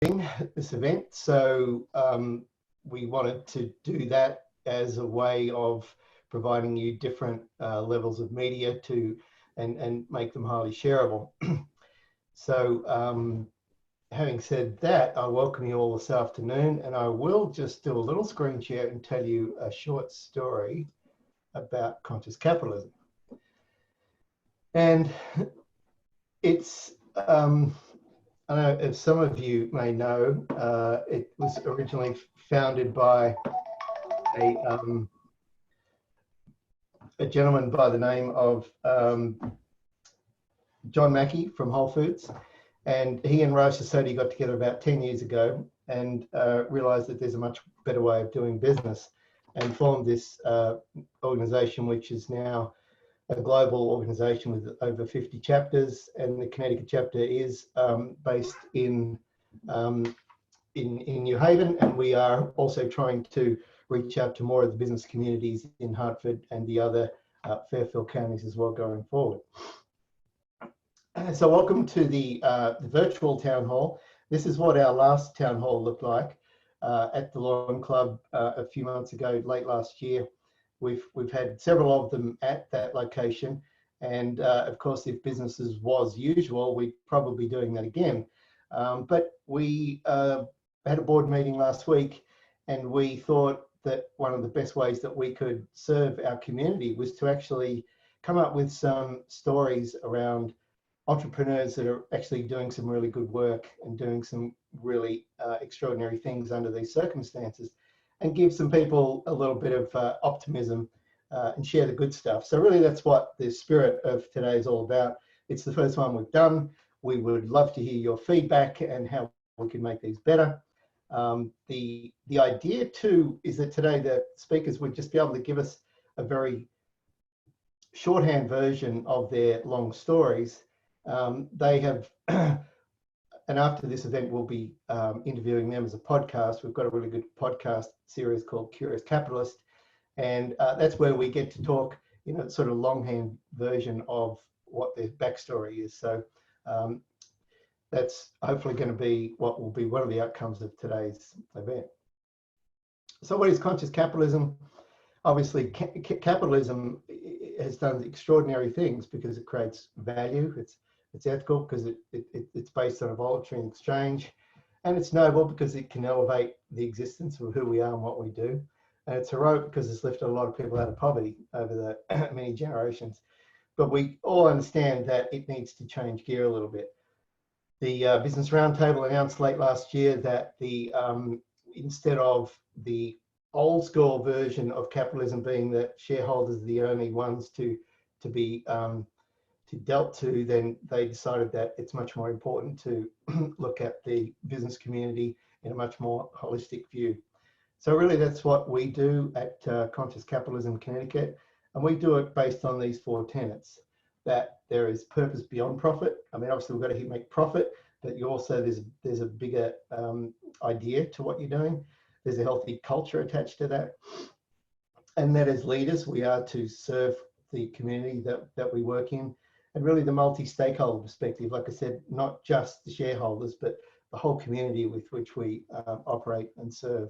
this event. So we wanted to do that as a way of providing you different levels of media to and make them highly shareable. So having said that, I welcome you all this afternoon, and I will just do a little screen share and tell you a short story about conscious capitalism. And it's, I don't know if some of you may know, it was originally founded by a gentleman by the name of John Mackey from Whole Foods. And he and Rose Society got together about 10 years ago and realized that there's a much better way of doing business, and formed this organization, which is now a global organization with over 50 chapters. And the Connecticut chapter is based in New Haven, and we are also trying to reach out to more of the business communities in Hartford and the other Fairfield counties as well going forward. So welcome to the virtual town hall. This is what our last town hall looked like at the Lawn Club a few months ago, late last year. We've had several of them at that location, and of course, if business was usual, we'd probably be doing that again. But we had a board meeting last week, and we thought that one of the best ways that we could serve our community was to actually come up with some stories around entrepreneurs that are actually doing some really good work and doing some really extraordinary things under these circumstances, and give some people a little bit of optimism and share the good stuff. So really that's what the spirit of today is all about. It's the first one we've done. We would love to hear your feedback and how we can make these better. The idea too is that today the speakers would just be able to give us a very shorthand version of their long stories. They have, and after this event, we'll be interviewing them as a podcast. We've got a really good podcast series called Curious Capitalist, and that's where we get to talk in a sort of longhand version of what their backstory is. So that's hopefully going to be what will be one of the outcomes of today's event. So what is conscious capitalism? Obviously, capitalism has done extraordinary things because it creates value. It's ethical because it's based on a voluntary exchange, and it's noble because it can elevate the existence of who we are and what we do. And it's heroic because it's lifted a lot of people out of poverty over the many generations. But we all understand that it needs to change gear a little bit. The Business Roundtable announced late last year that the instead of the old school version of capitalism being that shareholders are the only ones to be dealt to, then they decided that it's much more important to look at the business community in a much more holistic view. So really that's what we do at Conscious Capitalism Connecticut, and we do it based on these four tenets: that there is purpose beyond profit. I mean, obviously we've got to make profit, but you also there's a bigger idea to what you're doing. There's a healthy culture attached to that, and that as leaders we are to serve the community that we work in, and really the multi-stakeholder perspective. Like I said, not just the shareholders, but the whole community with which we operate and serve.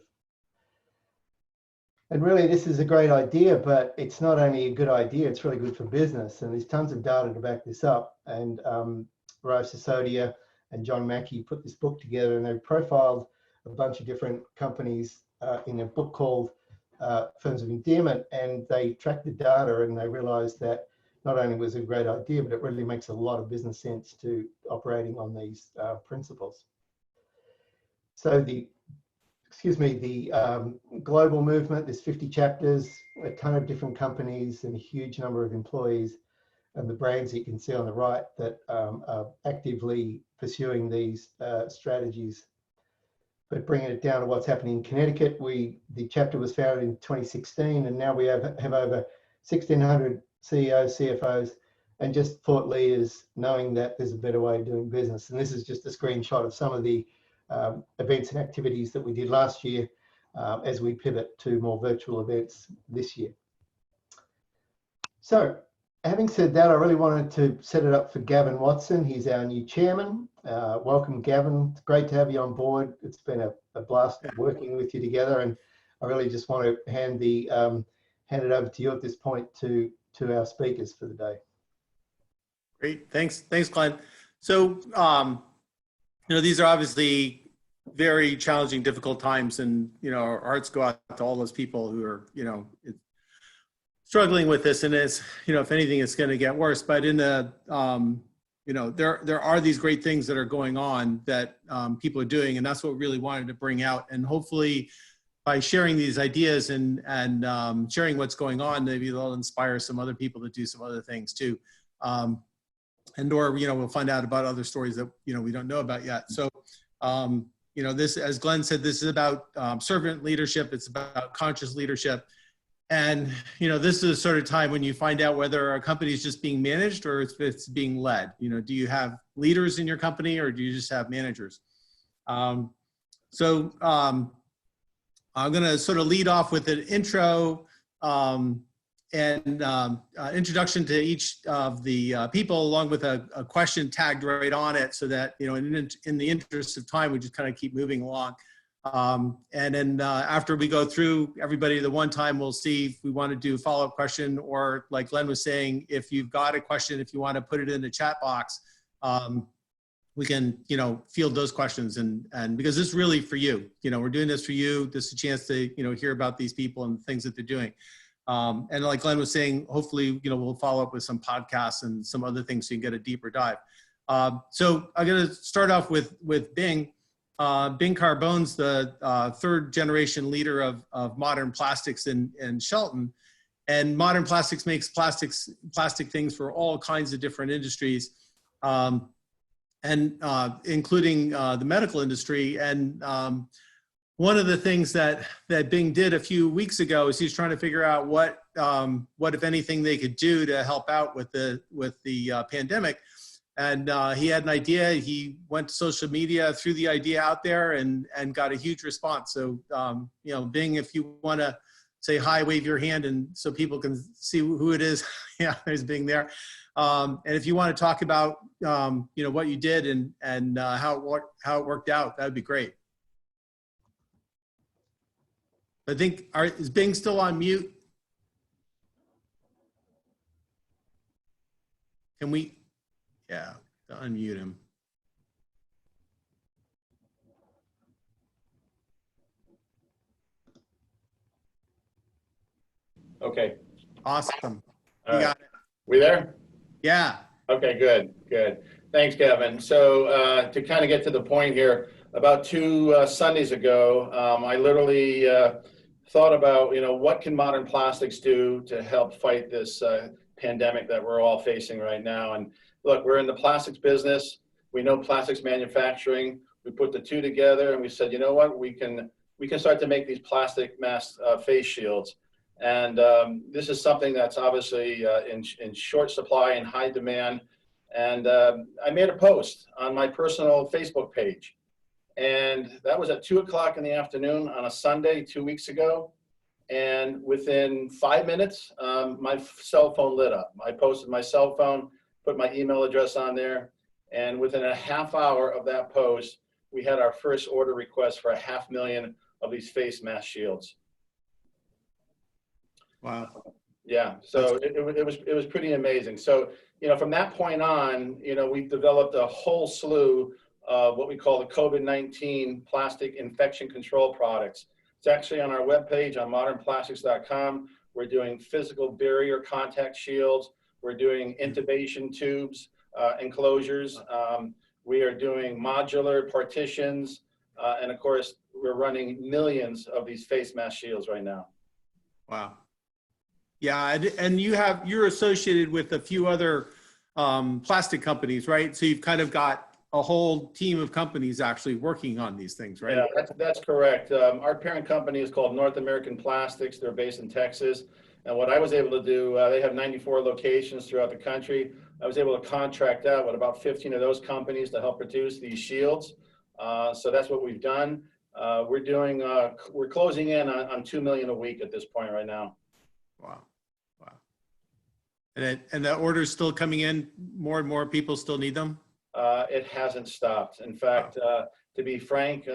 And really, this is a great idea, but it's not only a good idea, it's really good for business. And there's tons of data to back this up. And Rose Sosadia and John Mackey put this book together, and they profiled a bunch of different companies in a book called Firms of Endearment. And they tracked the data, and they realized that not only was it a great idea, but it really makes a lot of business sense to operating on these principles. So the global movement, there's 50 chapters, a ton of different companies and a huge number of employees, and the brands that you can see on the right that are actively pursuing these strategies. But bringing it down to what's happening in Connecticut, the chapter was founded in 2016, and now we have over 1,600 CEOs, CFOs, and just thought leaders knowing that there's a better way of doing business. And this is just a screenshot of some of the events and activities that we did last year as we pivot to more virtual events this year. So having said that, I really wanted to set it up for Gavin Watson. He's our new chairman. Welcome, Gavin. It's great to have you on board. It's been a blast working with you together, and I really just want to hand it over to you at this point to our speakers for the day. Great, thanks, Glenn. So, these are obviously very challenging, difficult times, and our hearts go out to all those people who are struggling with this, and it's if anything, it's going to get worse. But in the there are these great things that are going on that people are doing, and that's what we really wanted to bring out. And hopefully, by sharing these ideas and sharing what's going on, maybe they'll inspire some other people to do some other things too. Or we'll find out about other stories that we don't know about yet. So this, as Glenn said, this is about servant leadership. It's about conscious leadership. And this is a sort of time when you find out whether a company is just being managed or if it's being led. Do you have leaders in your company, or do you just have managers? I'm going to sort of lead off with an intro and introduction to each of the people, along with a question tagged right on it, so that in the interest of time, we just kind of keep moving along. And then after we go through everybody the one time, we'll see if we want to do a follow-up question, or like Glenn was saying, if you've got a question, if you want to put it in the chat box, we can field those questions, and because this is really for you. We're doing this for you. This is a chance to hear about these people and things that they're doing. And like Glenn was saying, hopefully we'll follow up with some podcasts and some other things so you can get a deeper dive. So I'm going to start off with Bing. Bing Carbone's the third generation leader of modern plastics in Shelton. And modern plastics makes plastic things for all kinds of different industries, and including the medical industry. And one of the things that Bing did a few weeks ago is he's trying to figure out what if anything they could do to help out with the pandemic. And he had an idea. He went to social media, threw the idea out there, and got a huge response. So, Bing, if you want to say hi, wave your hand, and so people can see who it is. Yeah, there's Bing there. And if you want to talk about, what you did and how it worked out, that would be great. I think, is Bing still on mute? Can we? Yeah, unmute him. Okay. Awesome. All You right. got it. We there? Yeah. Okay, good. Thanks, Kevin. So to kind of get to the point here, about 2 Sundays ago, I literally thought about, what can modern plastics do to help fight this pandemic that we're all facing right now. And look, we're in the plastics business. We know plastics manufacturing. We put the two together and we said, you know what, we can start to make these plastic mask face shields. And this is something that's obviously in short supply and high demand. And I made a post on my personal Facebook page. And that was at 2 o'clock in the afternoon on a Sunday 2 weeks ago. And within 5 minutes, my cell phone lit up. I posted my cell phone, put my email address on there. And within a half hour of that post, we had our first order request for 500,000 of these face mask shields. Wow. Yeah, so it was pretty amazing. So, from that point on, we've developed a whole slew of what we call the COVID-19 plastic infection control products. It's actually on our webpage on modernplastics.com. We're doing physical barrier contact shields. We're doing intubation tubes, enclosures. We are doing modular partitions. And of course, we're running millions of these face mask shields right now. Wow. Yeah, and you're associated with a few other plastic companies, right? So you've kind of got a whole team of companies actually working on these things, right? Yeah, that's correct. Our parent company is called North American Plastics. They're based in Texas. And what I was able to do, they have 94 locations throughout the country. I was able to contract out with about 15 of those companies to help produce these shields. So that's what we've done. We're closing in on 2 million a week at this point right now. Wow. And the orders still coming in, more and more people still need them? it hasn't stopped. In fact, to be frank,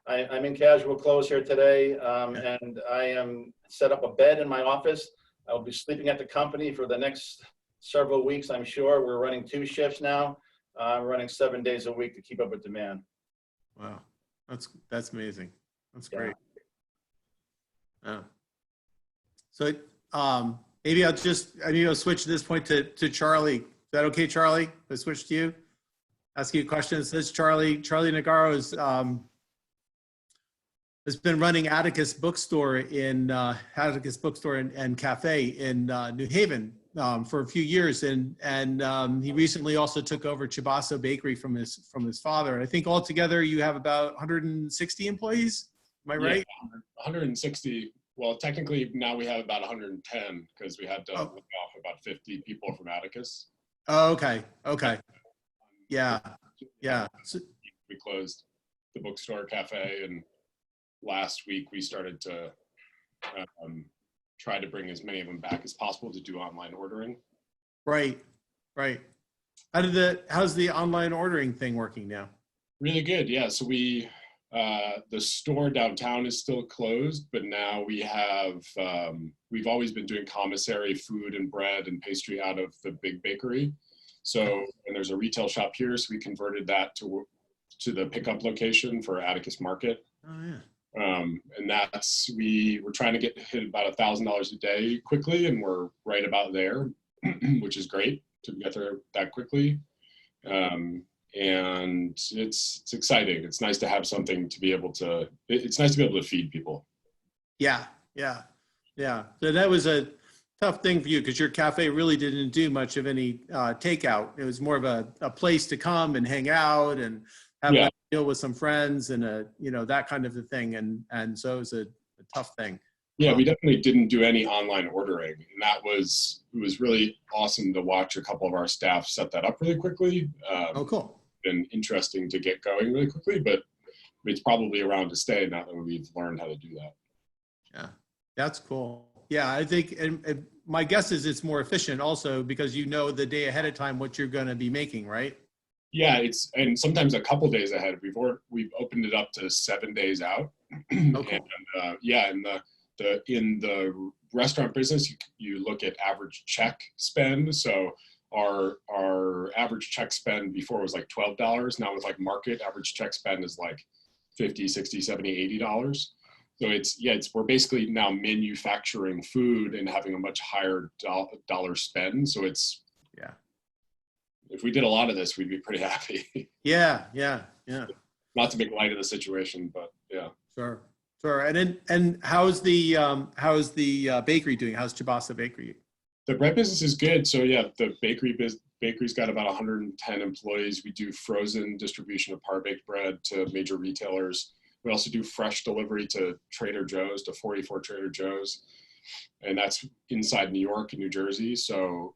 I'm in casual clothes here today, and I am set up a bed in my office. I'll be sleeping at the company for the next several weeks, I'm sure. We're running 2 shifts now. I'm running 7 days a week to keep up with demand. Wow, that's amazing. That's great. Yeah. So maybe I'll switch at this point to Charlie. Is that okay, Charlie? I'll switch to you. Ask you a question. It says Charlie Negaro has been running Atticus Bookstore and Cafe in New Haven for a few years, and he recently also took over Ciabasso Bakery from his father. I think altogether you have about 160 employees. Am I right? Yeah, 160. Well, technically now we have about 110 because we had to look off about 50 people from Atticus. Oh, okay. Yeah. So, we closed the bookstore cafe, and last week we started to try to bring as many of them back as possible to do online ordering. Right. How's the online ordering thing working now? Really good. Yeah. So we, the store downtown is still closed, but now we have, we've always been doing commissary food and bread and pastry out of the big bakery. So, and there's a retail shop here, so we converted that to the pickup location for Atticus Market. Oh yeah. And that's, we're trying to hit about $1,000 a day quickly, and we're right about there, which is great to get there that quickly. And it's exciting. It's nice to have something to be able to, it's nice to be able to feed people. Yeah. So that was a tough thing for you because your cafe really didn't do much of any takeout. It was more of a place to come and hang out and have a meal with some friends and that kind of a thing. And so it was a tough thing. Yeah, we definitely didn't do any online ordering, and it was really awesome to watch a couple of our staff set that up really quickly. Oh, cool. Been interesting to get going really quickly, but it's probably around to stay now that we've learned how to do that. Yeah, that's cool. Yeah, I think, and my guess is it's more efficient also because you know the day ahead of time what you're going to be making, right? Yeah, and sometimes a couple days ahead. We've opened it up to 7 days out. Oh, cool. And in the restaurant business, you look at average check spend. So our average check spend before was like $12. Now with like market, average check spend is like $50, $60, $70, $80. So we're basically now manufacturing food and having a much higher dollar spend. So if we did a lot of this, we'd be pretty happy. Yeah. Not to make light of the situation, but yeah. Sure. And how's the bakery doing? How's Ciabasso Bakery? The bread business is good. So yeah, the bakery's got about 110 employees. We do frozen distribution of par-baked bread to major retailers. We also do fresh delivery to Trader Joe's, to 44 Trader Joe's. And that's inside New York and New Jersey. So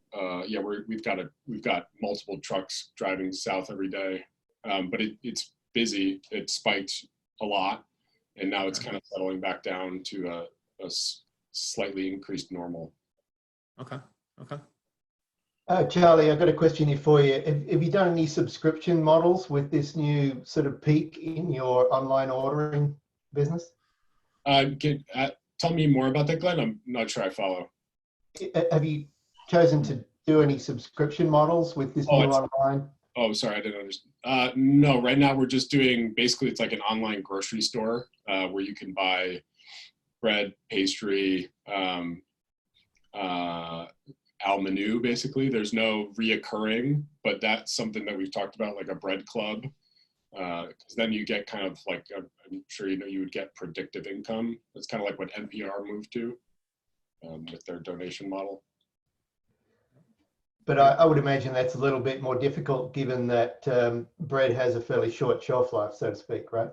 we've got multiple trucks driving south every day, but it's busy. It spiked a lot, and now it's kind of settling back down to a slightly increased normal. Okay. Charlie, I've got a question here for you. Have you done any subscription models with this new sort of peak in your online ordering business? Tell me more about that, Glenn. I'm not sure I follow. Have you chosen to do any subscription models with this new online? Oh, sorry, I didn't understand. No, right now we're just doing, basically it's like an online grocery store where you can buy bread, pastry, al menu, basically. There's no reoccurring, but that's something that we've talked about, like a bread club. Because then you get kind of like, I'm sure you would get predictive income. It's kind of like what NPR moved to with their donation model. But I would imagine that's a little bit more difficult given that bread has a fairly short shelf life, so to speak, right?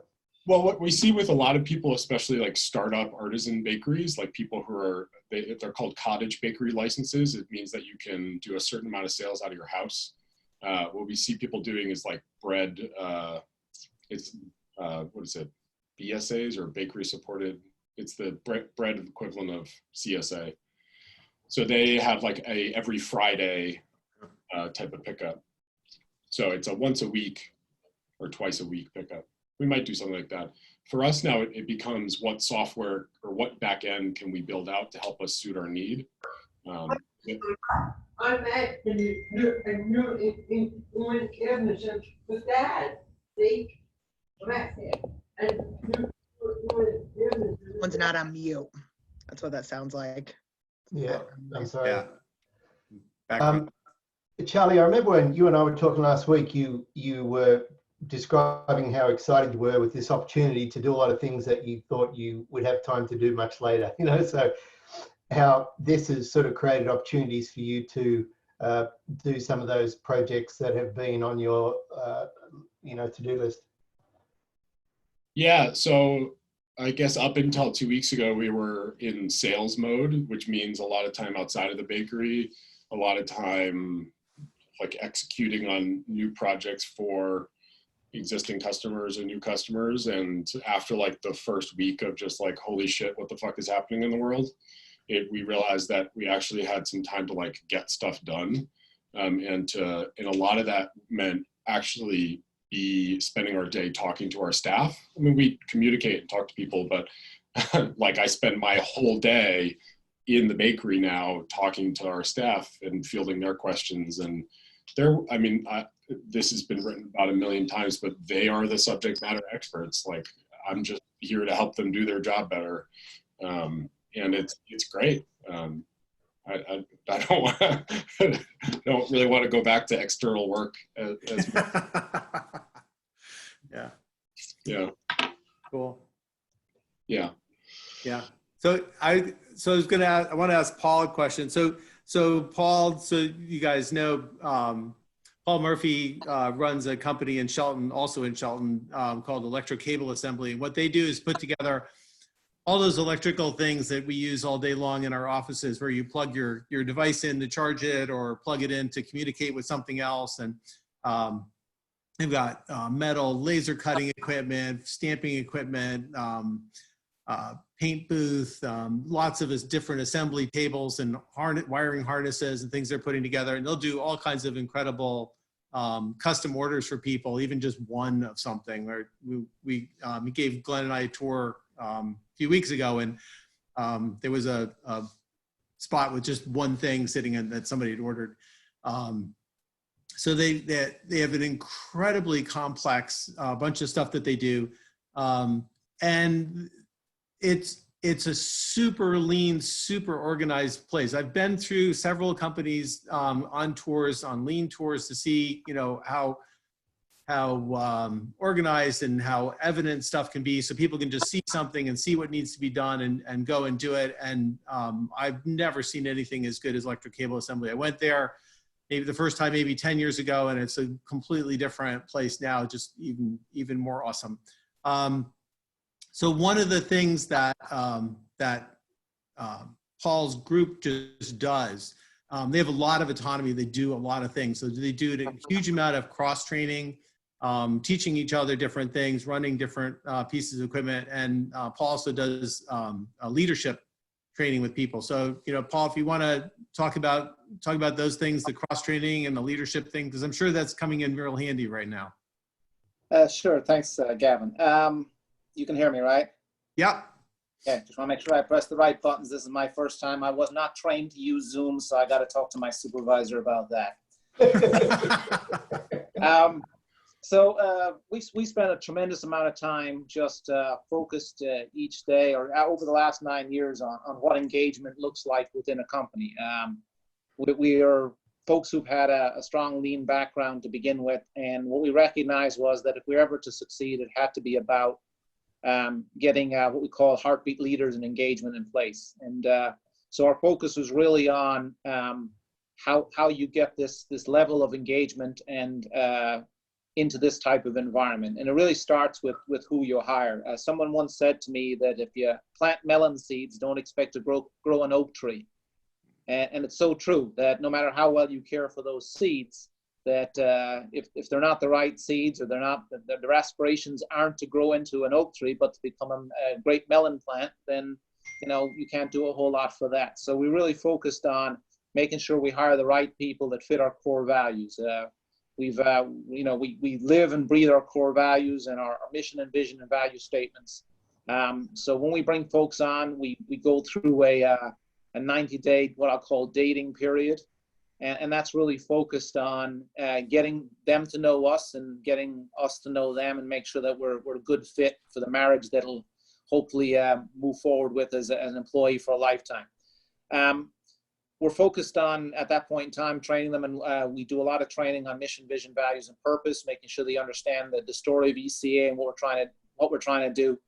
Well, what we see with a lot of people, especially like startup artisan bakeries, like people who they're called cottage bakery licenses. It means that you can do a certain amount of sales out of your house. What we see people doing is like bread, what is it? BSAs or bakery supported. It's the bread equivalent of CSA. So they have like a every Friday type of pickup. So it's a once a week or twice a week pickup. We might do something like that. For us now, it becomes what software or what back end can we build out to help us suit our need. I'm at the new in with Dad. See, I'm at it. And One's not on mute. That's what that sounds like. Yeah, I'm sorry. Yeah. Background. Charlie, I remember when you and I were talking last week, you were describing how excited you were with this opportunity to do a lot of things that you thought you would have time to do much later, so how this has sort of created opportunities for you to do some of those projects that have been on your to-do list. Yeah, so I guess up until 2 weeks ago, we were in sales mode, which means a lot of time outside of the bakery, a lot of time like executing on new projects for existing customers and new customers. And after like the first week of just like, holy shit, what the fuck is happening in the world? We realized that we actually had some time to like get stuff done. And a lot of that meant actually be spending our day talking to our staff. I mean, we communicate and talk to people, but like I spend my whole day in the bakery now talking to our staff and fielding their questions. And this has been written about a million times, but they are the subject matter experts. Like I'm just here to help them do their job better. And it's great. I don't really want to go back to external work as Yeah. Cool. Yeah. So I want to ask Paul a question. So Paul, so you guys know, Paul Murphy runs a company in Shelton, also in Shelton, called Electric Cable Assembly. And what they do is put together all those electrical things that we use all day long in our offices, where you plug your device in to charge it or plug it in to communicate with something else. And they've got metal laser cutting equipment, stamping equipment, paint booth, lots of different assembly tables and wiring harnesses and things they're putting together. And they'll do all kinds of incredible custom orders for people, even just one of something. Where we gave Glenn and I a tour a few weeks ago, and there was a spot with just one thing sitting in that somebody had ordered. So they have an incredibly complex bunch of stuff that they do, and it's a super lean, super organized place. I've been through several companies on tours, on lean tours, to see how organized and how evident stuff can be, so people can just see something and see what needs to be done and go and do it. And I've never seen anything as good as Electric Cable Assembly. I went there maybe the first time, maybe 10 years ago, and it's a completely different place now, just even more awesome. So one of the things that Paul's group just does, they have a lot of autonomy. They do a lot of things. So they do a huge amount of cross-training, teaching each other different things, running different pieces of equipment. And Paul also does leadership training with people. So, Paul, if you want to talk about those things, the cross-training and the leadership thing, because I'm sure that's coming in real handy right now. Sure. Thanks, Gavin. You can hear me, right? Yeah. Okay. Just want to make sure I press the right buttons. This is my first time. I was not trained to use Zoom, so I got to talk to my supervisor about that. We spent a tremendous amount of time just focused each day or over the last 9 years on what engagement looks like within a company. We are folks who've had a strong lean background to begin with, and what we recognized was that if we were ever to succeed, it had to be about getting what we call heartbeat leaders and engagement in place. And so our focus was really on how you get this level of engagement and into this type of environment. And it really starts with who you hire. Someone once said to me that if you plant melon seeds, don't expect to grow an oak tree. And it's so true that no matter how well you care for those seeds, that if they're not the right seeds, or their aspirations aren't to grow into an oak tree, but to become a great melon plant, then you can't do a whole lot for that. So we really focused on making sure we hire the right people that fit our core values. We've, we live and breathe our core values and our mission and vision and value statements. So when we bring folks on, we go through a 90-day, what I'll call dating period. And that's really focused on getting them to know us and getting us to know them and make sure that we're a good fit for the marriage that'll hopefully move forward with as an employee for a lifetime. We're focused on, at that point in time, training them, and we do a lot of training on mission, vision, values, and purpose, making sure they understand the story of ECA and what we're trying to do.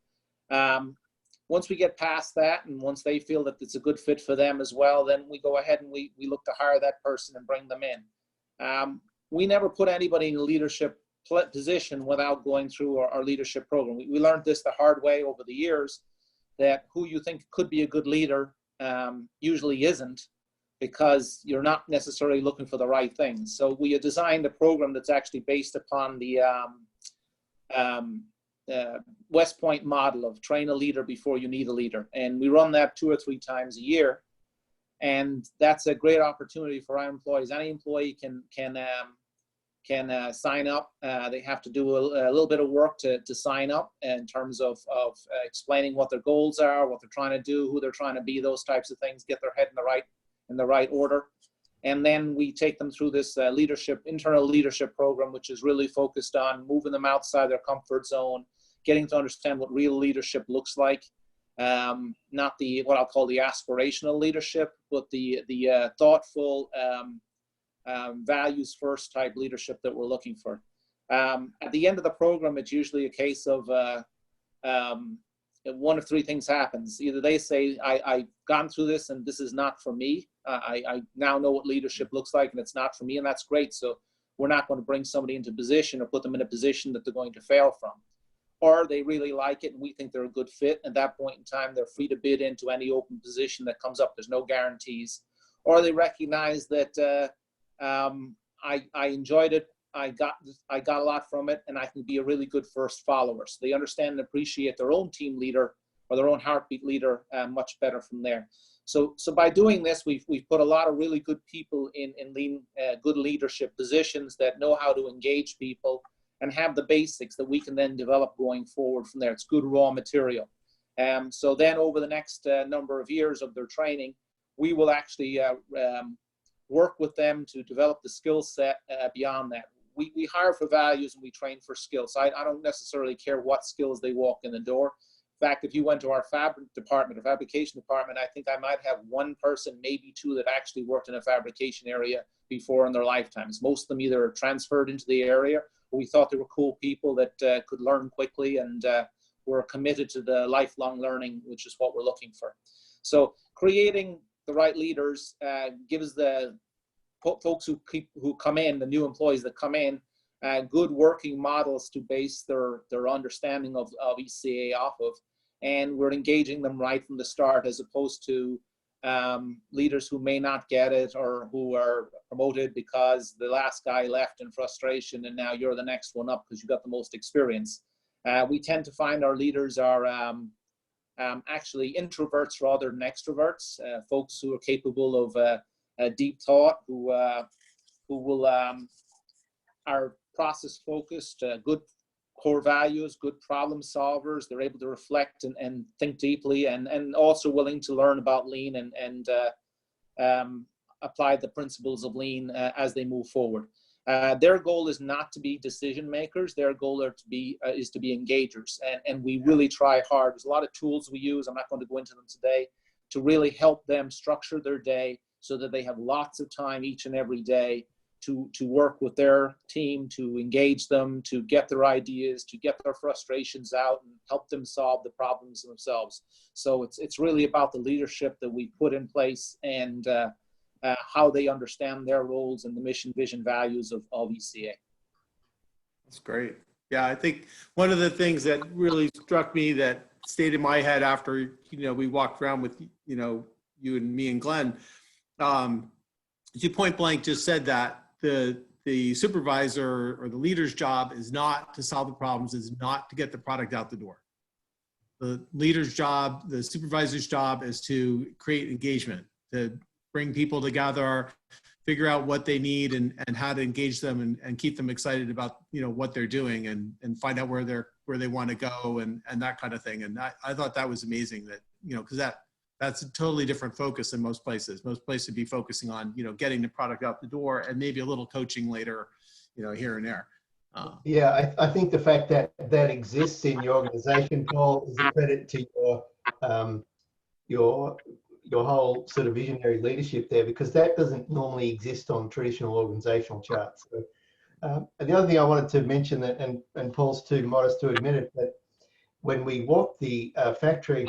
Once we get past that, and once they feel that it's a good fit for them as well, then we go ahead and we look to hire that person and bring them in. We never put anybody in a leadership position without going through our leadership program. We learned this the hard way over the years, that who you think could be a good leader usually isn't, because you're not necessarily looking for the right things. So we have designed a program that's actually based upon the West Point model of train a leader before you need a leader. And we run that 2 or 3 times a year. And that's a great opportunity for our employees. Any employee can sign up. They have to do a little bit of work to sign up in terms of explaining what their goals are, what they're trying to do, who they're trying to be, those types of things, get their head in the right order. And then we take them through this internal leadership program, which is really focused on moving them outside their comfort zone, getting to understand what real leadership looks like. Not what I'll call the aspirational leadership, but the thoughtful, values first type leadership that we're looking for. At the end of the program, it's usually a case of one of 3 things happens. Either they say, I've gone through this and this is not for me. I now know what leadership looks like and it's not for me, and that's great. So we're not going to bring somebody into position or put them in a position that they're going to fail from. Or they really like it and we think they're a good fit. At that point in time, they're free to bid into any open position that comes up. There's no guarantees. Or they recognize that I enjoyed it. I got a lot from it, and I can be a really good first follower. So they understand and appreciate their own team leader or their own heartbeat leader much better from there. So by doing this, we've put a lot of really good people in good leadership positions that know how to engage people and have the basics that we can then develop going forward from there. It's good raw material. So then over the next number of years of their training, we will actually work with them to develop the skill set beyond that. We hire for values and we train for skills. I don't necessarily care what skills they walk in the door. In fact, if you went to our fabrication department, I think I might have 1 person, maybe 2, that actually worked in a fabrication area before in their lifetimes. Most of them either transferred into the area, or we thought they were cool people that could learn quickly and were committed to the lifelong learning, which is what we're looking for. So creating the right leaders gives the folks who come in, the new employees that come in, good working models to base their understanding of ECA off of. And we're engaging them right from the start, as opposed to leaders who may not get it or who are promoted because the last guy left in frustration and now you're the next one up because you got the most experience. We tend to find our leaders are actually introverts rather than extroverts, folks who are capable of deep thought, who are process focused, good core values, good problem solvers. They're able to reflect and think deeply, and also willing to learn about lean and apply the principles of lean as they move forward. Their goal is not to be decision makers. Their goal is to be engagers, and we really try hard. There's a lot of tools we use. I'm not going to go into them today, to really help them structure their day so that they have lots of time each and every day to work with their team, to engage them, to get their ideas, to get their frustrations out and help them solve the problems themselves. So it's really about the leadership that we put in place and how they understand their roles and the mission, vision, values of ECA. That's great. Yeah, I think one of the things that really struck me that stayed in my head after, we walked around with, you and me and Glenn, you point blank just said that the supervisor or the leader's job is not to solve the problems, is not to get the product out the door. The leader's job, the supervisor's job is to create engagement, to bring people together, figure out what they need and how to engage them and keep them excited about, what they're doing and find out where they want to go and that kind of thing. And I thought that was amazing that, because that's a totally different focus than most places. Most places would be focusing on, getting the product out the door and maybe a little coaching later, here and there. Yeah, I think the fact that that exists in your organization, Paul, is a credit to your whole sort of visionary leadership there, because that doesn't normally exist on traditional organizational charts. So, and the other thing I wanted to mention, that, and Paul's too modest to admit it, but when we walked the factory,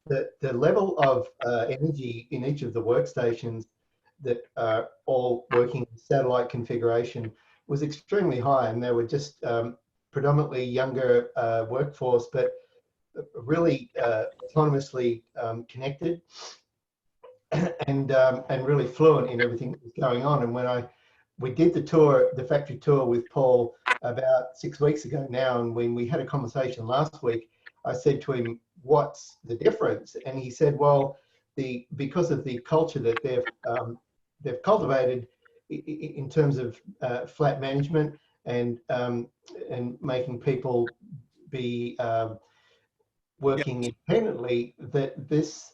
the level of energy in each of the workstations that are all working in satellite configuration was extremely high, and they were just predominantly younger workforce, but really autonomously connected and really fluent in everything that was going on. And when we did the factory tour with Paul about 6 weeks ago now, and when we had a conversation last week, I said to him, "What's the difference?" And he said, "Well, because of the culture that they've cultivated in terms of flat management and making people be working independently, that this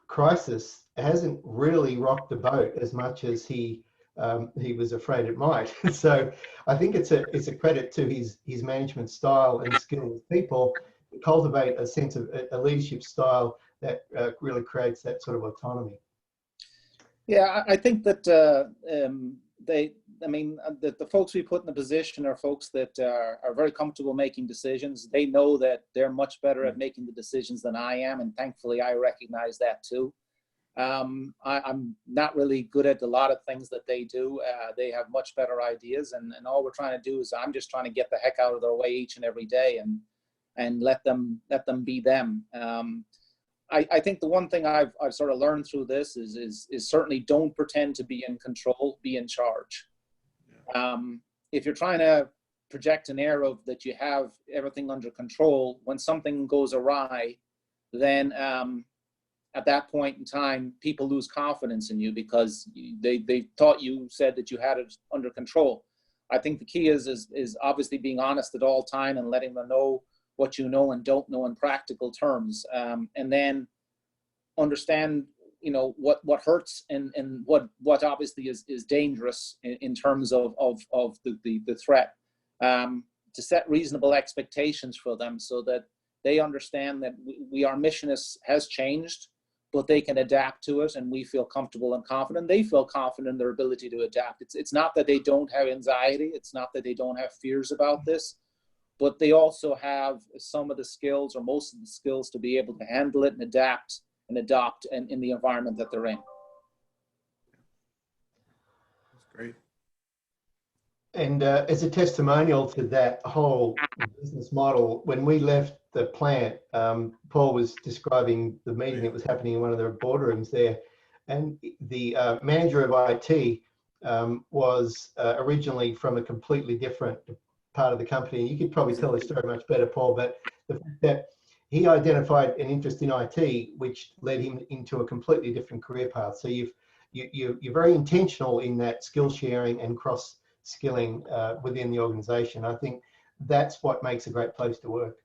crisis hasn't really rocked the boat as much as he was afraid it might." So I think it's a credit to his management style and skill with people to cultivate a sense of a leadership style that really creates that sort of autonomy. Yeah, I think that the folks we put in the position are folks that are very comfortable making decisions. They know that they're much better at making the decisions than I am, and thankfully I recognize that too. I'm not really good at a lot of things that they do. They have much better ideas, and all we're trying to do is I'm just trying to get the heck out of their way each and every day and let them be them. I think the one thing I've sort of learned through this is certainly don't pretend to be in control, be in charge. If you're trying to project an air of that you have everything under control, when something goes awry, then at that point in time, people lose confidence in you because they thought you said that you had it under control. I think the key is obviously being honest at all time and letting them know what you know and don't know in practical terms, and then understand what hurts and what obviously is dangerous in terms of the threat, to set reasonable expectations for them so that they understand that our mission has changed, but they can adapt to it, and we feel comfortable and confident. They feel confident in their ability to adapt. It's not that they don't have anxiety, it's not that they don't have fears about this, but they also have some of the skills or most of the skills to be able to handle it and adapt and adopt in the environment that they're in. That's great. And as a testimonial to that whole business model, when we left the plant, Paul was describing the meeting that was happening in one of the boardrooms there, and the manager of IT was originally from a completely different part of the company. You could probably tell the story much better, Paul, but the fact that he identified an interest in IT, which led him into a completely different career path. So you're very intentional in that skill sharing and cross skilling within the organization. I think that's what makes a great place to work.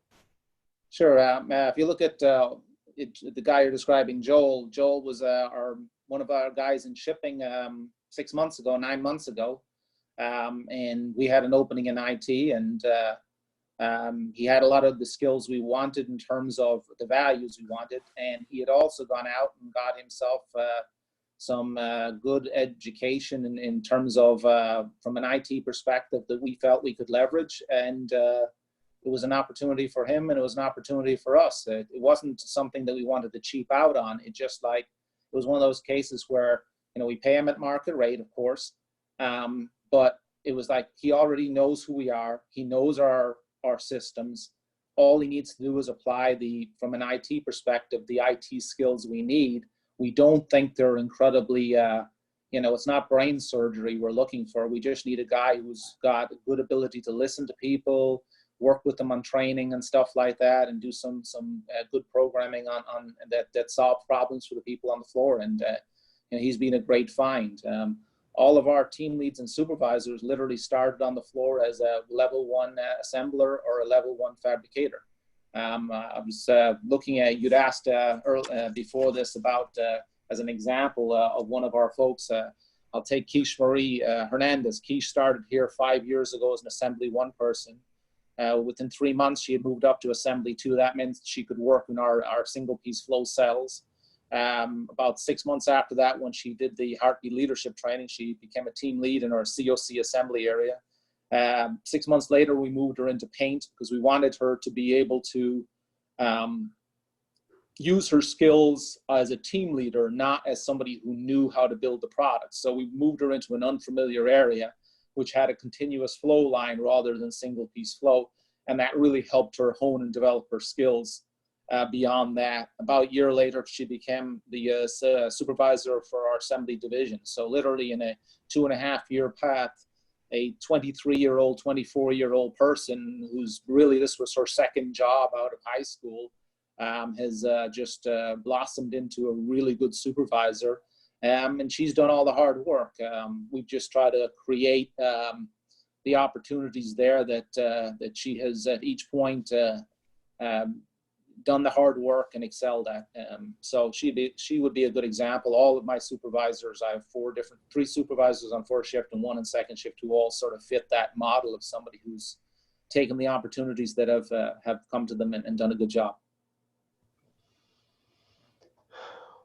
Sure. If you look at the guy you're describing, Joel was one of our guys in shipping 9 months ago. And we had an opening in IT, and he had a lot of the skills we wanted in terms of the values we wanted. And he had also gone out and got himself some good education in terms of from an IT perspective that we felt we could leverage. And it was an opportunity for him, and it was an opportunity for us. It wasn't something that we wanted to cheap out on. It was one of those cases where, we pay him at market rate, of course. But it was like, he already knows who we are. He knows our systems. All he needs to do is apply from an IT perspective, the IT skills we need. We don't think they're incredibly, it's not brain surgery we're looking for. We just need a guy who's got a good ability to listen to people, work with them on training and stuff like that, and do some good programming on that solve problems for the people on the floor. And he's been a great find. all of our team leads and supervisors literally started on the floor as a level 1 assembler or a level 1 fabricator. I was looking at, you'd asked before this about, as an example of one of our folks, I'll take Quiche Marie Hernandez. Quiche started here 5 years ago as an assembly 1 person. Within 3 months, she had moved up to assembly 2. That meant she could work in our single piece flow cells. About 6 months after that, when she did the heartbeat leadership training, she became a team lead in our COC assembly area. 6 months later, we moved her into paint because we wanted her to be able to use her skills as a team leader, not as somebody who knew how to build the product. So we moved her into an unfamiliar area, which had a continuous flow line rather than single piece flow. And that really helped her hone and develop her skills. Beyond that, about a year later, she became the supervisor for our assembly division. So literally in a 2.5-year path, a 23-year-old, 24-year-old person who's really, this was her second job out of high school, has just blossomed into a really good supervisor. And she's done all the hard work. We've just tried to create the opportunities there that she has at each point done the hard work and excelled at. So she would be a good example. All of my supervisors, I have 3 supervisors on 1st shift and 1 on 2nd shift who all sort of fit that model of somebody who's taken the opportunities that have come to them and done a good job.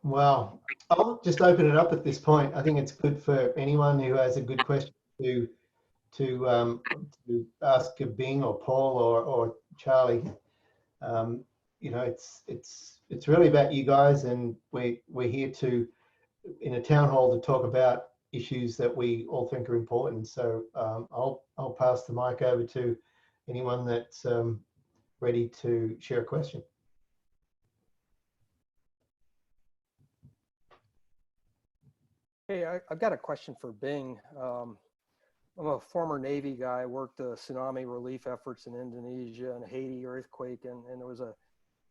Wow. I'll just open it up at this point. I think it's good for anyone who has a good question to ask Bing or Paul or Charlie. You know, it's really about you guys, and we're here to, in a town hall, to talk about issues that we all think are important. So I'll pass the mic over to anyone that's ready to share a question. Hey, I've got a question for Bing. I'm a former Navy guy, worked tsunami relief efforts in Indonesia and Haiti earthquake, and there was a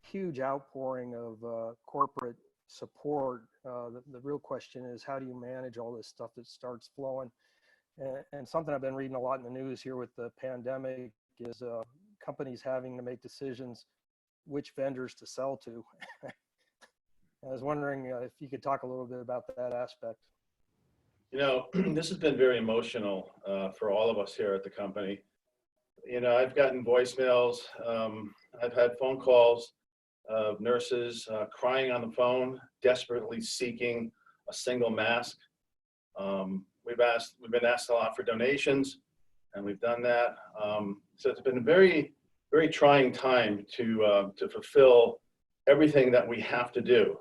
huge outpouring of corporate support. The real question is, how do you manage all this stuff that starts flowing? And something I've been reading a lot in the news here with the pandemic is companies having to make decisions which vendors to sell to. I was wondering if you could talk a little bit about that aspect. You know, this has been very emotional for all of us here at the company. You know, I've gotten voicemails, I've had phone calls of nurses crying on the phone, desperately seeking a single mask. We've been asked a lot for donations, and we've done that. So it's been a very, very trying time to fulfill everything that we have to do.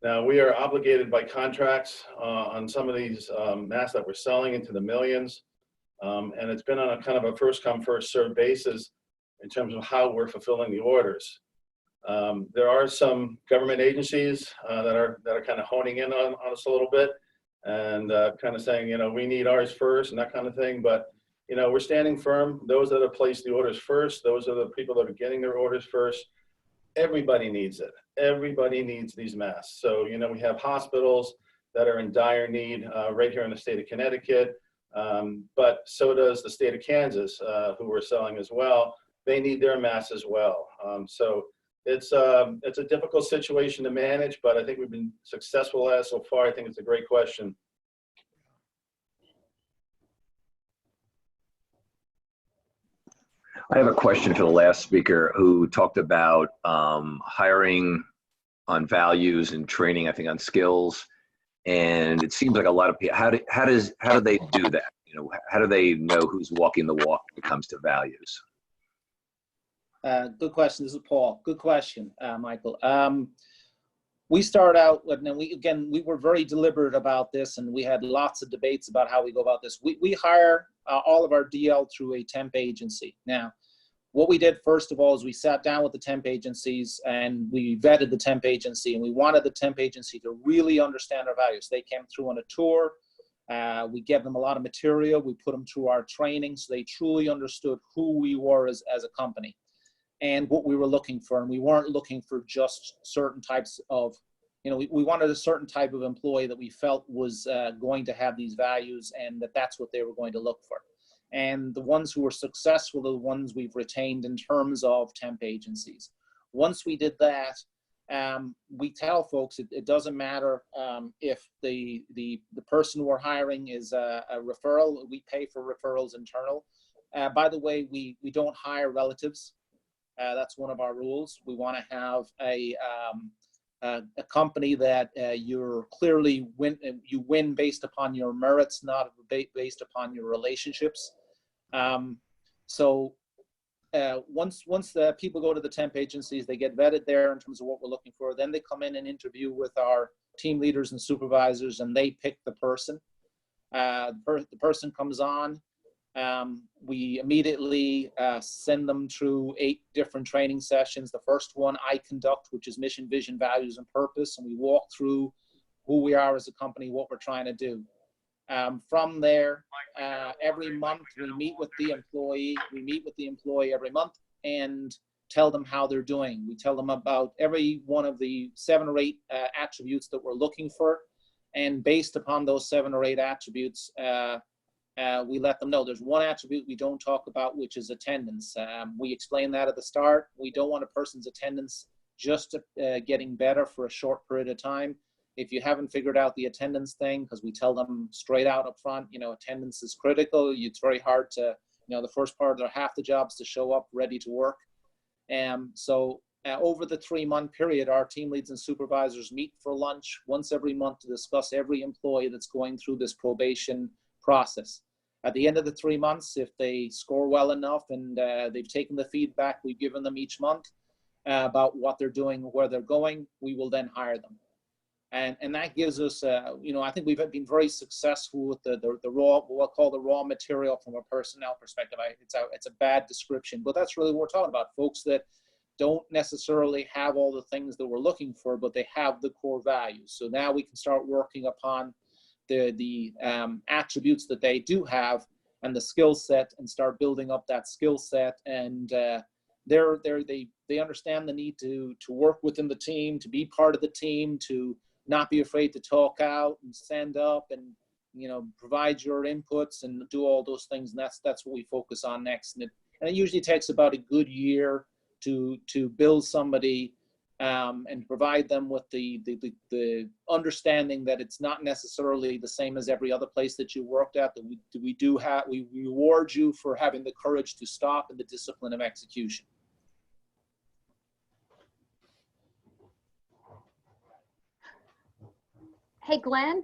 Now, we are obligated by contracts on some of these masks that we're selling into the millions. And it's been on a kind of a first come, first served basis in terms of how we're fulfilling the orders. There are some government agencies that are kind of honing in on us a little bit and kind of saying, you know, we need ours first and that kind of thing. But, you know, we're standing firm. Those that have placed the orders first, those are the people that are getting their orders first. Everybody needs it. Everybody needs these masks. So, you know, we have hospitals that are in dire need right here in the state of Connecticut, but so does the state of Kansas, who we're selling as well. They need their masks as well. So it's a difficult situation to manage, but I think we've been successful at it so far. I think it's a great question. I have a question for the last speaker who talked about hiring on values and training, I think, on skills. And it seems like a lot of people, how do they do that? You know, how do they know who's walking the walk when it comes to values? Good question. This is Paul. Good question, Michael. We start out, and we were very deliberate about this, and we had lots of debates about how we go about this. We hire all of our DL through a temp agency. Now, what we did first of all is we sat down with the temp agencies and we vetted the temp agency, and we wanted the temp agency to really understand our values. They came through on a tour. We gave them a lot of material. We put them through our training so they truly understood who we were as a company and what we were looking for. And we weren't looking for just certain types of, you know, we wanted a certain type of employee that we felt was going to have these values, and that's what they were going to look for. And the ones who were successful are the ones we've retained in terms of temp agencies. Once we did that, we tell folks it doesn't matter if the person we're hiring is a referral. We pay for referrals internal. By the way, we don't hire relatives. That's one of our rules. We want to have a company that you're clearly you win based upon your merits, not based upon your relationships. Once the people go to the temp agencies, they get vetted there in terms of what we're looking for. Then they come in and interview with our team leaders and supervisors, and they pick the person. The person comes on. We immediately send them through 8 different training sessions. The first one I conduct, which is mission, vision, values, and purpose. And we walk through who we are as a company, what we're trying to do. From there, every month we meet with the employee. We meet with the employee every month and tell them how they're doing. We tell them about every one of the 7 or 8 attributes that we're looking for. And based upon those 7 or 8 attributes, we let them know there's one attribute we don't talk about, which is attendance. We explain that at the start. We don't want a person's attendance just getting better for a short period of time. If you haven't figured out the attendance thing, because we tell them straight out up front, you know, attendance is critical. It's very hard to, you know, the first part of half the jobs to show up ready to work. Over the 3-month period, our team leads and supervisors meet for lunch once every month to discuss every employee that's going through this probation process. At the end of the 3 months, if they score well enough and they've taken the feedback we've given them each month about what they're doing, where they're going, we will then hire them. And that gives us, you know, I think we've been very successful with the raw, what we'll call the raw material from a personnel perspective. It's a bad description, but that's really what we're talking about. Folks that don't necessarily have all the things that we're looking for, but they have the core values. So now we can start working upon the attributes that they do have and the skill set, and start building up that skill set. And they understand the need to work within the team, to be part of the team, to not be afraid to talk out and stand up and, you know, provide your inputs and do all those things. And that's what we focus on next. And it usually takes about a good year to build somebody and provide them with the understanding that it's not necessarily the same as every other place that you worked at. That we reward you for having the courage to stop and the discipline of execution. Hey, Glenn,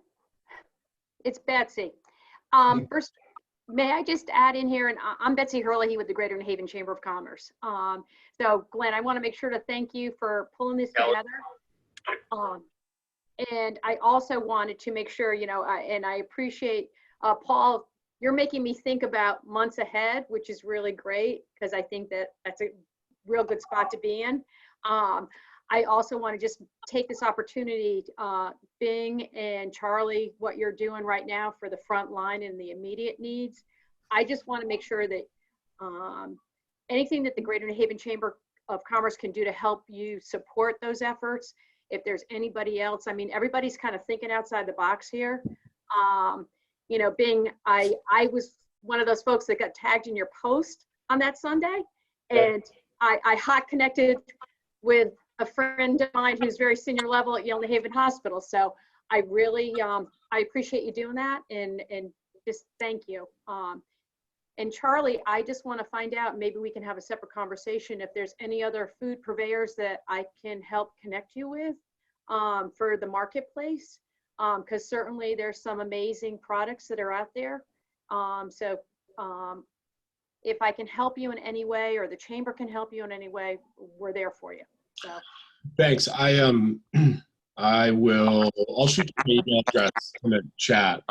it's Betsy. First, may I just add in here, and I'm Betsy Hurley with the Greater New Haven Chamber of Commerce. So Glenn, I want to make sure to thank you for pulling this together. And I also wanted to make sure, you know, and I appreciate, Paul, you're making me think about months ahead, which is really great, because I think that's a real good spot to be in. I also want to just take this opportunity, Bing and Charlie, what you're doing right now for the front line and the immediate needs. I just want to make sure that anything that the Greater New Haven Chamber of Commerce can do to help you support those efforts. If there's anybody else, I mean, everybody's kind of thinking outside the box here. You know, Bing, I was one of those folks that got tagged in your post on that Sunday, and I hot connected with a friend of mine who's very senior level at Yale New Haven Hospital. So I really, I appreciate you doing that, and just thank you. And Charlie, I just want to find out, maybe we can have a separate conversation if there's any other food purveyors that I can help connect you with for the marketplace, because certainly there's some amazing products that are out there. If I can help you in any way, or the chamber can help you in any way, we're there for you. So. Thanks. I'll shoot your email address in the chat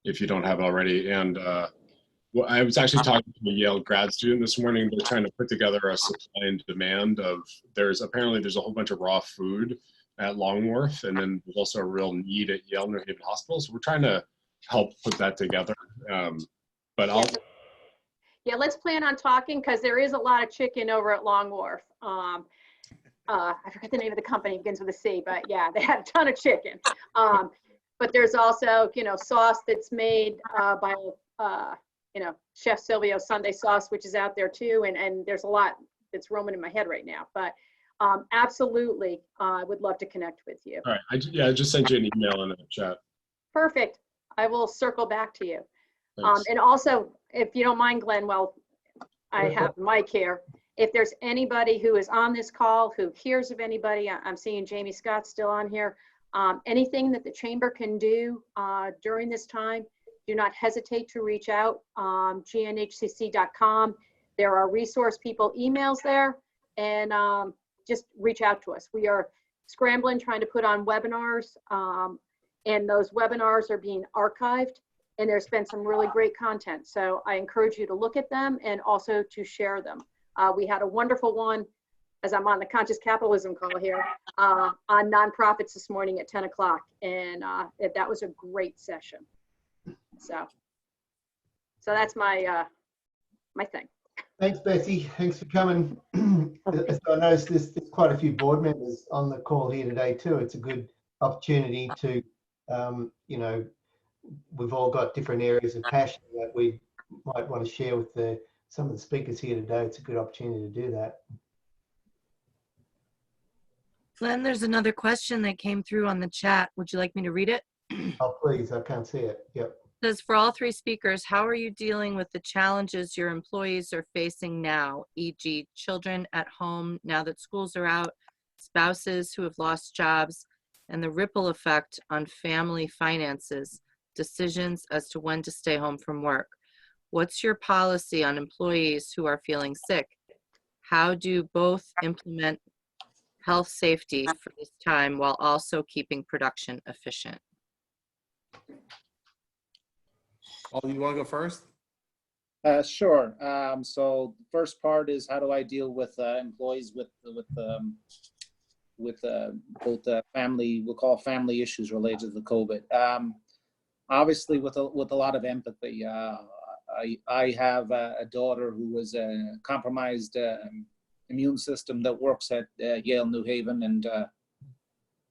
if you don't have it already. And well, I was actually talking to a Yale grad student this morning. They're trying to put together a supply and demand of, apparently there's a whole bunch of raw food at Long Wharf, and then there's also a real need at Yale New Haven Hospital. So we're trying to help put that together. Yeah, let's plan on talking, because there is a lot of chicken over at Long Wharf. I forget the name of the company, begins with a C, but yeah, they had a ton of chicken. But there's also, sauce that's made by, Chef Silvio's Sunday Sauce, which is out there too. And there's a lot that's roaming in my head right now. But absolutely, I would love to connect with you. All right. I just sent you an email in the chat. Perfect. I will circle back to you. Thanks. And also, if you don't mind, Glenn, well, I have Mike here. If there's anybody who is on this call who hears of anybody, I'm seeing Jamie Scott still on here. Anything that the chamber can do during this time, do not hesitate to reach out. gnhcc.com. There are resource people emails there, and just reach out to us. We are scrambling, trying to put on webinars, and those webinars are being archived, and there's been some really great content. So I encourage you to look at them and also to share them. We had a wonderful one, as I'm on the conscious capitalism call here, on nonprofits this morning at 10 o'clock. And that was a great session. So that's my thing. Thanks, Betsy. Thanks for coming. As I noticed, there's quite a few board members on the call here today too. It's a good opportunity to, we've all got different areas of passion that we might want to share with some of the speakers here today. It's a good opportunity to do that. Glenn, there's another question that came through on the chat. Would you like me to read it? Oh, please, I can't see it. Yep. It says, for all three speakers, how are you dealing with the challenges your employees are facing now, e.g. children at home now that schools are out, spouses who have lost jobs, and the ripple effect on family finances, decisions as to when to stay home from work? What's your policy on employees who are feeling sick? How do both implement health safety for this time while also keeping production efficient? Paul, you want to go first? Sure. So the first part is, how do I deal with employees with both family, we'll call family issues related to the COVID. Obviously, with a lot of empathy. I have a daughter who was a compromised immune system that works at Yale New Haven, and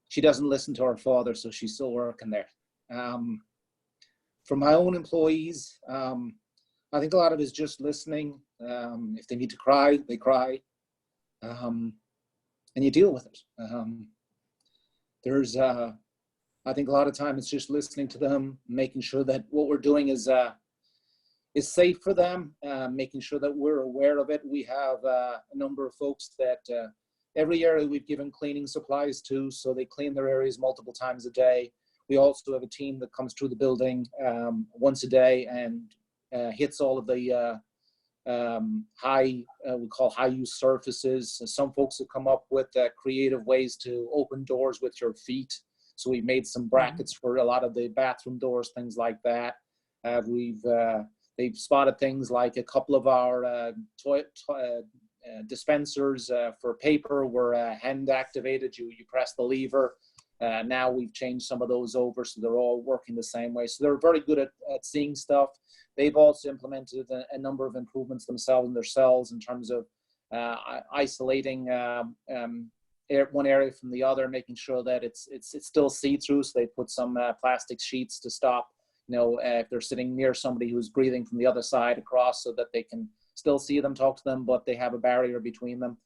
she doesn't listen to her father, so she's still working there. For my own employees, I think a lot of it is just listening. If they need to cry, they cry, and you deal with it. I think a lot of time it's just listening to them, making sure that what we're doing is safe for them, making sure that we're aware of it. We have a number of folks that every area we've given cleaning supplies to, so they clean their areas multiple times a day. We also have a team that comes through the building once a day and hits all of the we call high use surfaces. Some folks have come up with creative ways to open doors with your feet. So we've made some brackets for a lot of the bathroom doors, things like that. They've spotted things like a couple of our dispensers for paper were hand activated. You press the lever. Now we've changed some of those over, so they're all working the same way. So they're very good at seeing stuff. They've also implemented a number of improvements themselves in their cells in terms of isolating one area from the other, making sure that it's still see-through. So they put some plastic sheets to stop, if they're sitting near somebody who's breathing from the other side across, so that they can still see them, talk to them, but they have a barrier between them.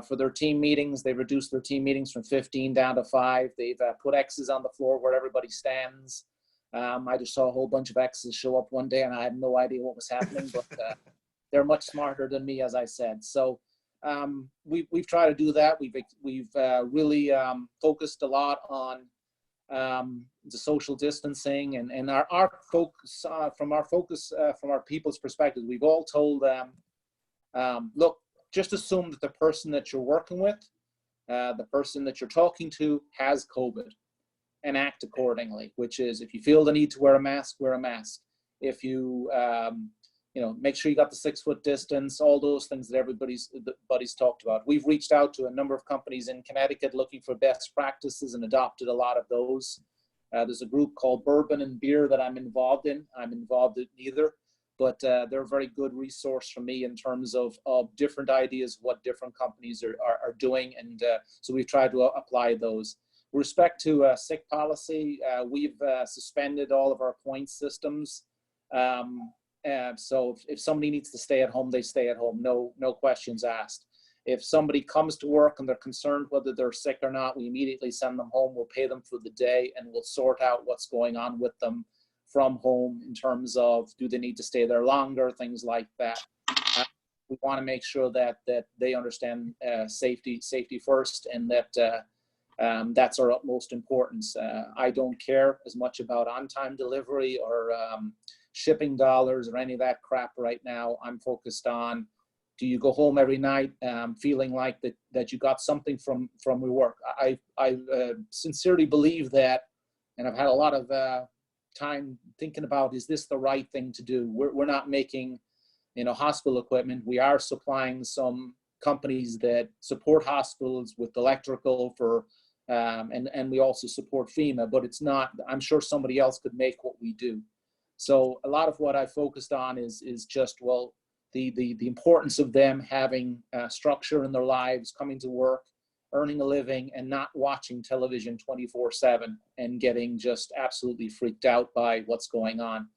For their team meetings, they reduced their team meetings from 15 down to 5. They've put X's on the floor where everybody stands. I just saw a whole bunch of X's show up one day, and I had no idea what was happening, but they're much smarter than me, as I said. So we've tried to do that. We've really focused a lot on the social distancing, and our focus from our people's perspective, we've all told them, look, just assume that the person that you're working with, the person that you're talking to has COVID, and act accordingly, which is, if you feel the need to wear a mask, wear a mask. If you, make sure you got the 6 foot distance, all those things that everybody's talked about. We've reached out to a number of companies in Connecticut looking for best practices and adopted a lot of those. There's a group called Bourbon and Beer that I'm involved in. I'm involved in neither. but they're a very good resource for me in terms of different ideas, what different companies are doing. And so we've tried to apply those. With respect to sick policy, we've suspended all of our point systems. So if somebody needs to stay at home, they stay at home, no questions asked. If somebody comes to work and they're concerned whether they're sick or not, we immediately send them home. We'll pay them for the day, and we'll sort out what's going on with them from home in terms of, do they need to stay there longer, things like that. We want to make sure that they understand safety first, and that that's our utmost importance. I don't care as much about on-time delivery or shipping dollars or any of that crap right now. I'm focused on, do you go home every night feeling like that you got something from your work? I sincerely believe that, and I've had a lot of time thinking about, is this the right thing to do? We're not making, hospital equipment. We are supplying some companies that support hospitals with electrical for, and we also support FEMA, but it's not, I'm sure somebody else could make what we do. So a lot of what I focused on is just, well, the importance of them having structure in their lives, coming to work, earning a living, and not watching television 24/7 and getting just absolutely freaked out by what's going on.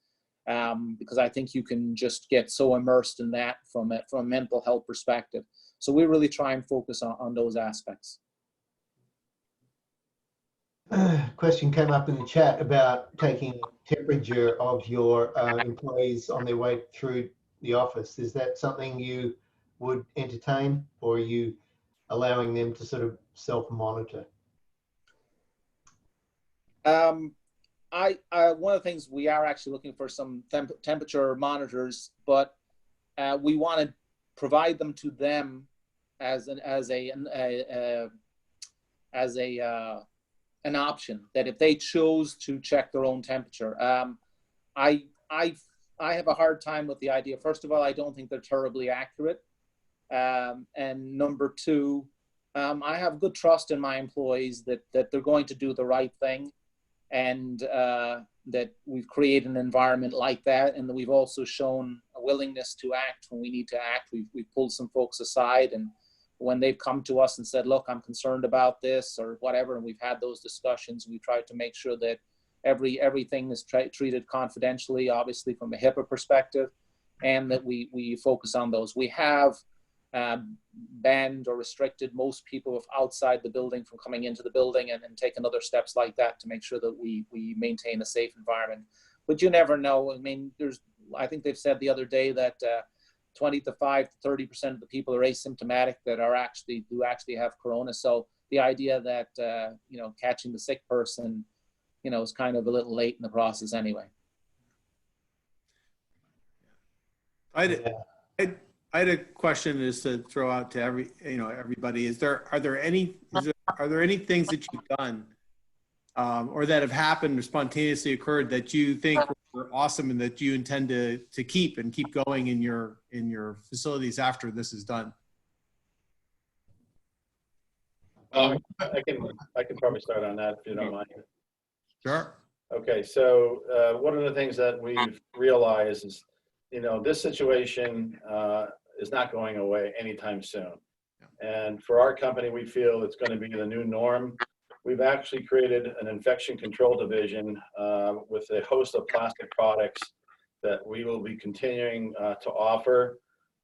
Because I think you can just get so immersed in that from a mental health perspective. So we really try and focus on those aspects. Question came up in the chat about taking temperature of your employees on their way through the office. Is that something you would entertain, or are you allowing them to sort of self-monitor? One of the things, we are actually looking for some temperature monitors, but we want to provide them to them as an option, that if they chose to check their own temperature. I have a hard time with the idea. First of all, I don't think they're terribly accurate. And number two, I have good trust in my employees that they're going to do the right thing, and that we've created an environment like that, and that we've also shown a willingness to act when we need to act. We've pulled some folks aside, and when they've come to us and said, look, I'm concerned about this or whatever, and we've had those discussions, we tried to make sure that everything is treated confidentially, obviously from a HIPAA perspective, and that we focus on those. We have banned or restricted most people outside the building from coming into the building, and taken other steps like that to make sure that we maintain a safe environment. But you never know. I mean, I think they've said the other day that 25 to 30% of the people are asymptomatic that do actually have corona. So the idea that catching the sick person is kind of a little late in the process anyway. I had a question is to throw out to everybody. Are there any things that you've done or that have happened or spontaneously occurred that you think were awesome and that you intend to keep going in your facilities after this is done? I can probably start on that if you don't mind. Sure. Okay, so one of the things that we've realized is, this situation is not going away anytime soon. And for our company, we feel it's going to be the new norm. We've actually created an infection control division with a host of plastic products that we will be continuing to offer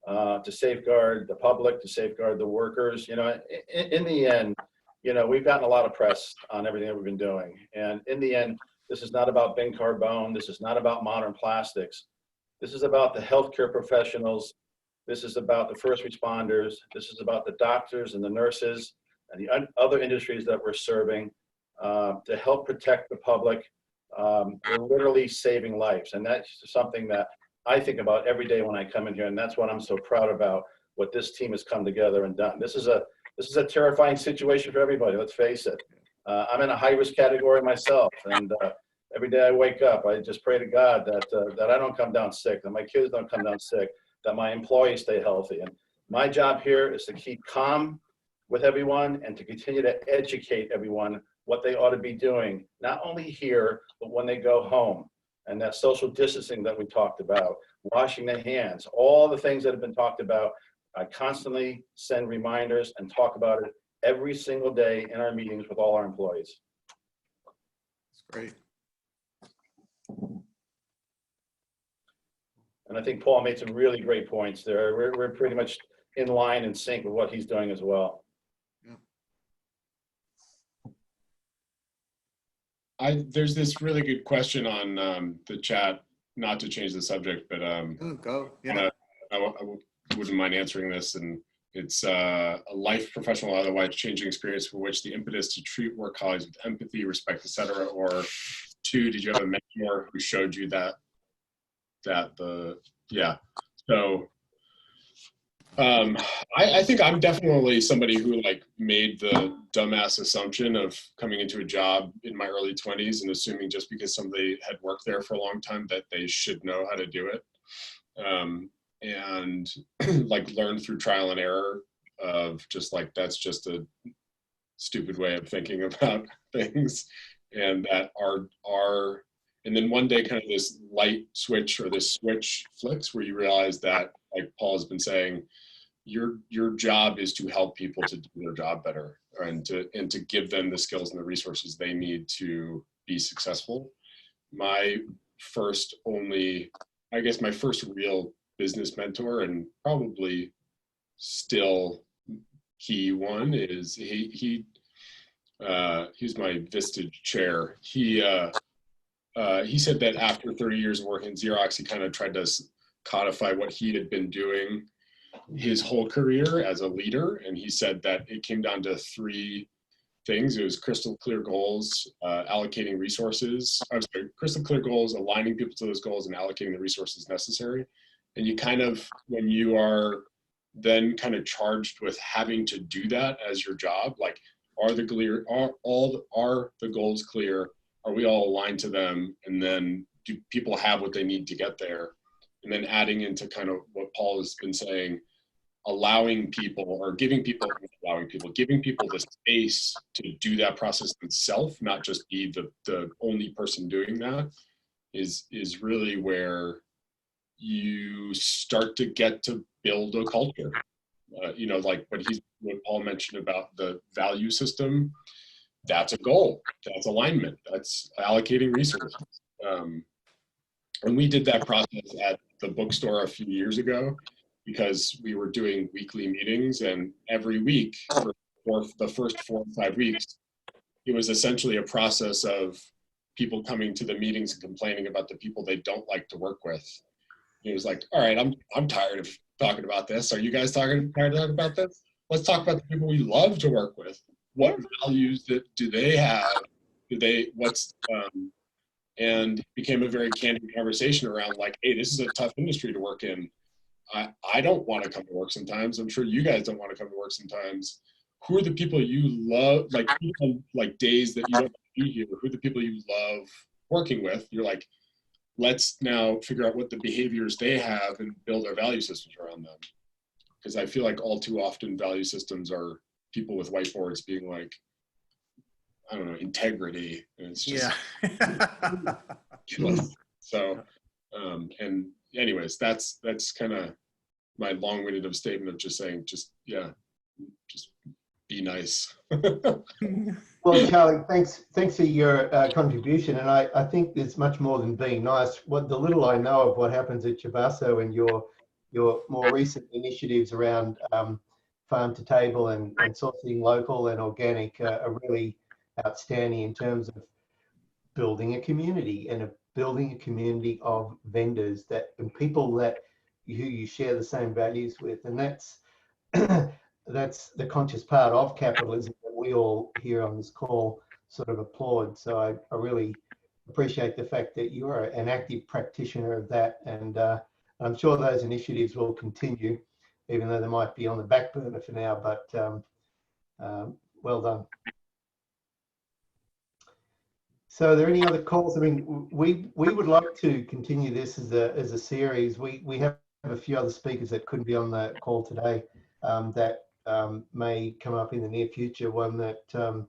to safeguard the public, to safeguard the workers. In the end, we've gotten a lot of press on everything that we've been doing. And in the end, this is not about Bing Carbone. This is not about modern plastics. This is about the healthcare professionals. This is about the first responders. This is about the doctors and the nurses and the other industries that we're serving to help protect the public. We're literally saving lives. And that's something that I think about every day when I come in here. And that's what I'm so proud about, what this team has come together and done. This is a terrifying situation for everybody, let's face it. I'm in a high-risk category myself, and every day I wake up, I just pray to God that I don't come down sick, that my kids don't come down sick, that my employees stay healthy. And my job here is to keep calm with everyone and to continue to educate everyone what they ought to be doing, not only here, but when they go home. and that social distancing that we talked about, washing the hands, all the things that have been talked about. I constantly send reminders and talk about it every single day in our meetings with all our employees. That's great. And I think Paul made some really great points there. We're pretty much in line and sync with what he's doing as well. There's this really good question on the chat, not to change the subject, but Go. Yeah. I wouldn't mind answering this. And it's a life, professional, otherwise changing experience for which the impetus to treat work colleagues with empathy, respect, etc. Or 2, did you have a mentor who showed you that yeah. So I think I'm definitely somebody who like made the dumbass assumption of coming into a job in my early 20s and assuming just because somebody had worked there for a long time that they should know how to do it. And like learn through trial and error of just like, that's just a stupid way of thinking about things. And that and then one day kind of this light switch or this switch flicks where you realize that, like Paul has been saying, your job is to help people to do their job better and to give them the skills and the resources they need to be successful. My first real business mentor, and probably still key one, is he's my Vistage chair. He said that after 30 years of working at Xerox, he kind of tried to codify what he had been doing his whole career as a leader. And he said that it came down to 3 things. It was crystal clear goals, allocating resources. Crystal clear goals, aligning people to those goals, and allocating the resources necessary. And you kind of, when you are then kind of charged with having to do that as your job, like, are the goals clear? Are we all aligned to them? And then do people have what they need to get there? And then adding into kind of what Paul has been saying, giving people the space to do that process themselves, not just be the only person doing that, is really where you start to get to build a culture. Like what Paul mentioned about the value system, that's a goal, that's alignment, that's allocating resources. And we did that process at the bookstore a few years ago because we were doing weekly meetings, and every week for the first 4 or 5 weeks, it was essentially a process of people coming to the meetings and complaining about the people they don't like to work with. It was like, all right, I'm tired of talking about this. Are you guys tired of talking about this? Let's talk about the people we love to work with. What values do they have? And it became a very candid conversation around like, hey, this is a tough industry to work in. I don't want to come to work sometimes. I'm sure you guys don't want to come to work sometimes. Who are the people you love, like days that you don't be here? Who are the people you love working with? You're like, let's now figure out what the behaviors they have and build our value systems around them. Because I feel like all too often value systems are people with whiteboards being like, I don't know, integrity. And it's just, so, and anyways, that's kind of my long-winded of statement of just saying, just be nice. Well, Charlie, thanks for your contribution. And I think there's much more than being nice. What the little I know of what happens at Chivasso and your more recent initiatives around farm to table and sourcing local and organic are really outstanding in terms of building a community and building a community of vendors and people who you share the same values with. And that's that's the conscious part of capitalism that we all here on this call sort of applaud. So I really appreciate the fact that you are an active practitioner of that. And I'm sure those initiatives will continue, even though they might be on the back burner for now, but well done. So are there any other calls? I mean, we would like to continue this as a series. We have a few other speakers that couldn't be on the call today that may come up in the near future. One that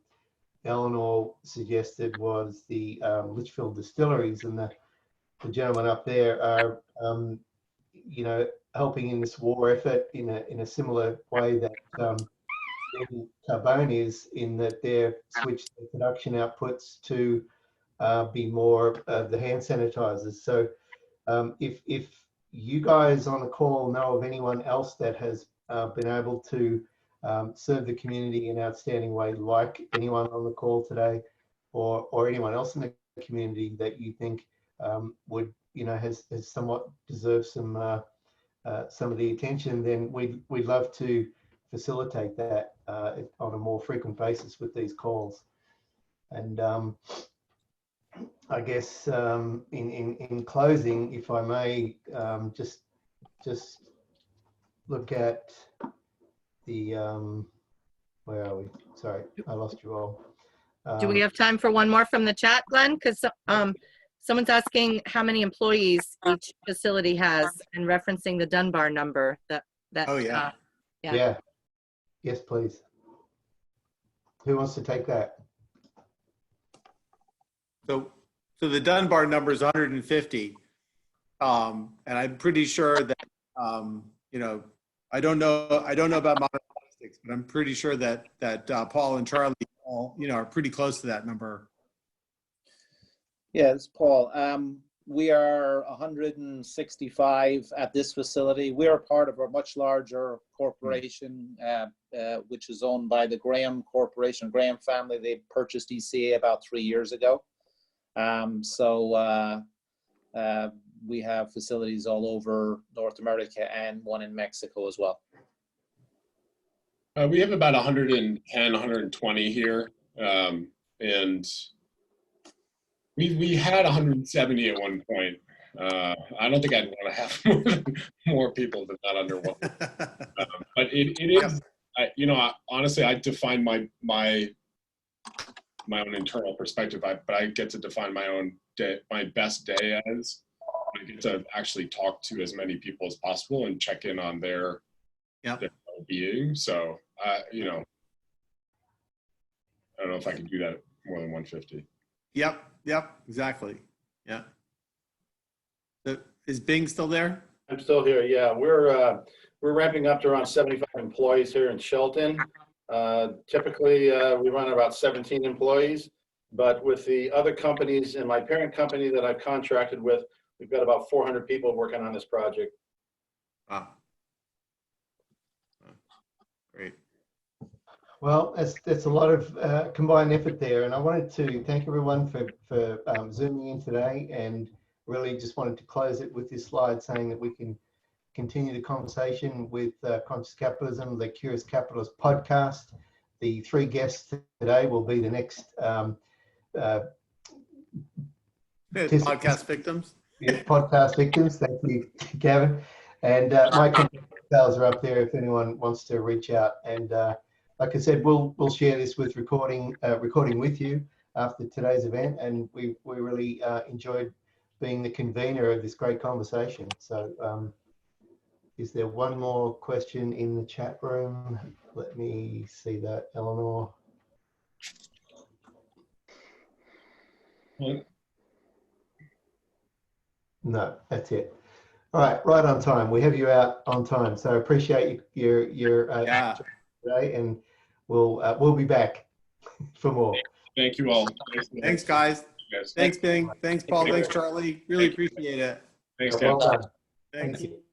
Eleanor suggested was the Litchfield distilleries and the gentlemen up there are, helping in this war effort in a similar way that Carbone is, in that they've switched their production outputs to be more the hand sanitizers. So if you guys on the call know of anyone else that has been able to serve the community in an outstanding way, like anyone on the call today, or anyone else in the community that you think would, has somewhat deserved some of the attention, then we'd love to facilitate that on a more frequent basis with these calls. And I guess in closing, if I may, just look at the where are we? Sorry, I lost you all. Do we have time for one more from the chat, Glenn? Because someone's asking how many employees each facility has and referencing the Dunbar number. Oh, yeah. Yeah. Yes, please. Who wants to take that? So the Dunbar number is 150. And I'm pretty sure that, I don't know about modern plastics, but I'm pretty sure that Paul and Charlie all, are pretty close to that number. Yeah, it's Paul. We are 165 at this facility. We are part of a much larger corporation, which is owned by the Graham Corporation, Graham family. They purchased ECA about 3 years ago. We have facilities all over North America and one in Mexico as well. We have about 110, 120 here. And we had 170 at one point. I don't think I'd want to have more people than that under one. But it is, honestly, I define my own internal perspective, but I get to define my own day, my best day as I get to actually talk to as many people as possible and check in on their well-being. So, I don't know if I can do that more than 150. Yep, exactly. Yeah. So is Bing still there? I'm still here. Yeah, we're ramping up to around 75 employees here in Shelton. Typically, we run about 17 employees, but with the other companies and my parent company that I've contracted with, we've got about 400 people working on this project. Wow. Great. Well, that's a lot of combined effort there, and I wanted to thank everyone for zooming in today, and really just wanted to close it with this slide saying that we can continue the conversation with Conscious Capitalism, the Curious Capitalist podcast. The 3 guests today will be the next podcast victims. Yeah, podcast victims. Thank you, Gavin. And my contact details are up there if anyone wants to reach out. And like I said, we'll share this with recording with you after today's event. And we really enjoyed being the convener of this great conversation. So is there one more question in the chat room? Let me see that, Eleanor. No, that's it. All right on time. We have you out on time, so I appreciate your today, and we'll be back for more. Thank you all. Thanks, guys. Yes. Thanks, Bing. Thanks, Paul. Thanks, Charlie. Really appreciate it. Thanks, Well Dan. done. Thanks. Thank you.